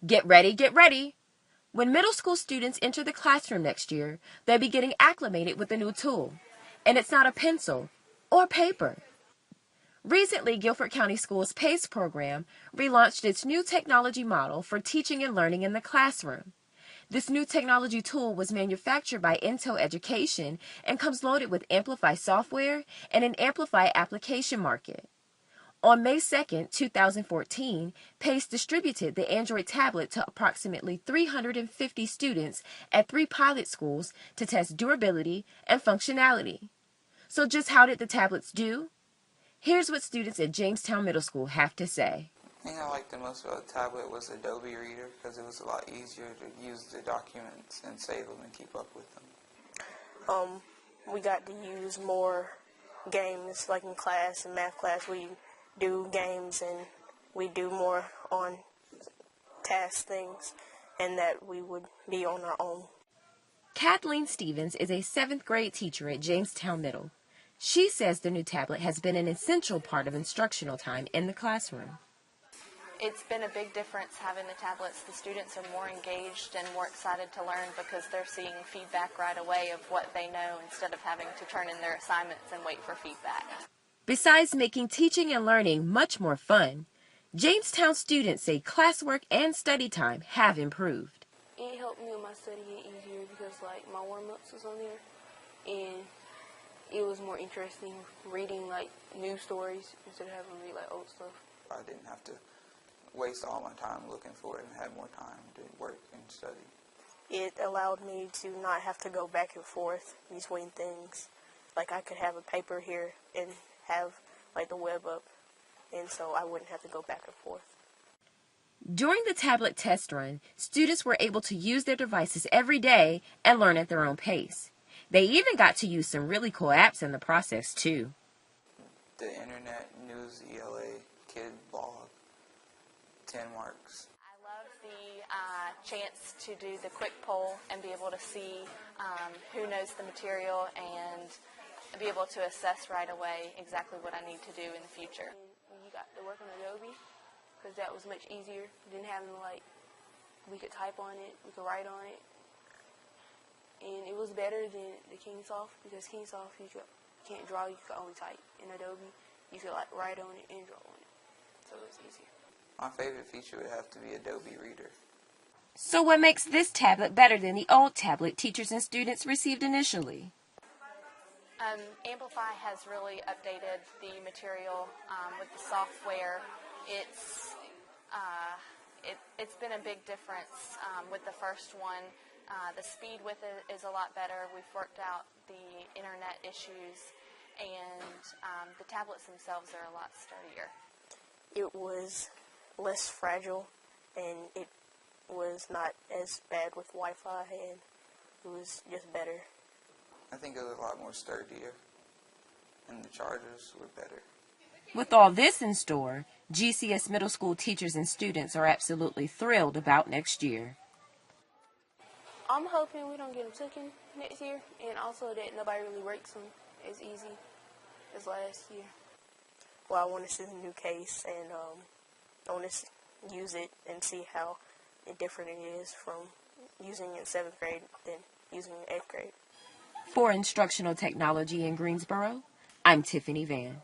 Get ready, get ready! When middle school students enter the classroom next year, they'll be getting acclimated with the new tool. And it's not a pencil or paper. Recently, Guilford County Schools PACE program relaunched its new technology model for teaching and learning in the classroom. This new technology tool was manufactured by Intel Education and comes loaded with Amplify software and an Amplify application market. On May 2, 2014, PACE distributed the Android tablet to approximately 350 students at 3 pilot schools to test durability and functionality. So just how did the tablets do? Here's what students at Jamestown Middle School have to say. The thing I liked the most about the tablet was Adobe Reader because it was a lot easier to use the documents and save them and keep up with them. We got to use more games, like in class, in math class, we do games and we do more on task things, and that we would be on our own. Kathleen Stevens is a 7th grade teacher at Jamestown Middle. She says the new tablet has been an essential part of instructional time in the classroom. It's been a big difference having the tablets. The students are more engaged and more excited to learn because they're seeing feedback right away of what they know instead of having to turn in their assignments and wait for feedback. Besides making teaching and learning much more fun, Jamestown students say classwork and study time have improved. It helped me with my study get easier because my warm-ups was on there, and it was more interesting reading new stories instead of having to read old stuff. I didn't have to waste all my time looking for it and had more time to work and study. It allowed me to not have to go back and forth between things. I could have a paper here and have the web up, and so I wouldn't have to go back and forth. During the tablet test run, students were able to use their devices every day and learn at their own pace. They even got to use some really cool apps in the process, too. The internet, news, ELA, kid blog, 10 marks. I love the chance to do the quick poll and be able to see who knows the material and be able to assess right away exactly what I need to do in the future. And you got to work on Adobe because that was much easier than having we could type on it, we could write on it. And it was better than the Kingsoft because Kingsoft you can't draw, you can only type. In Adobe, you could write on it and draw on it. So it was easier. My favorite feature would have to be Adobe Reader. So what makes this tablet better than the old tablet teachers and students received initially? Amplify has really updated the material with the software. It's been a big difference with the first one. The speed with it is a lot better. We've worked out the internet issues, and the tablets themselves are a lot sturdier. It was less fragile, and it was not as bad with Wi-Fi, and it was just better. I think it was a lot more sturdier, and the chargers were better. With all this in store, GCS middle school teachers and students are absolutely thrilled about next year. I'm hoping we don't get them taken next year, and also that nobody really works them as easy as last year. Well, I want to see the new case, and I want to use it and see how different it is from using it in 7th grade than using it in 8th grade. For Instructional Technology in Greensboro, I'm Tiffany Vann.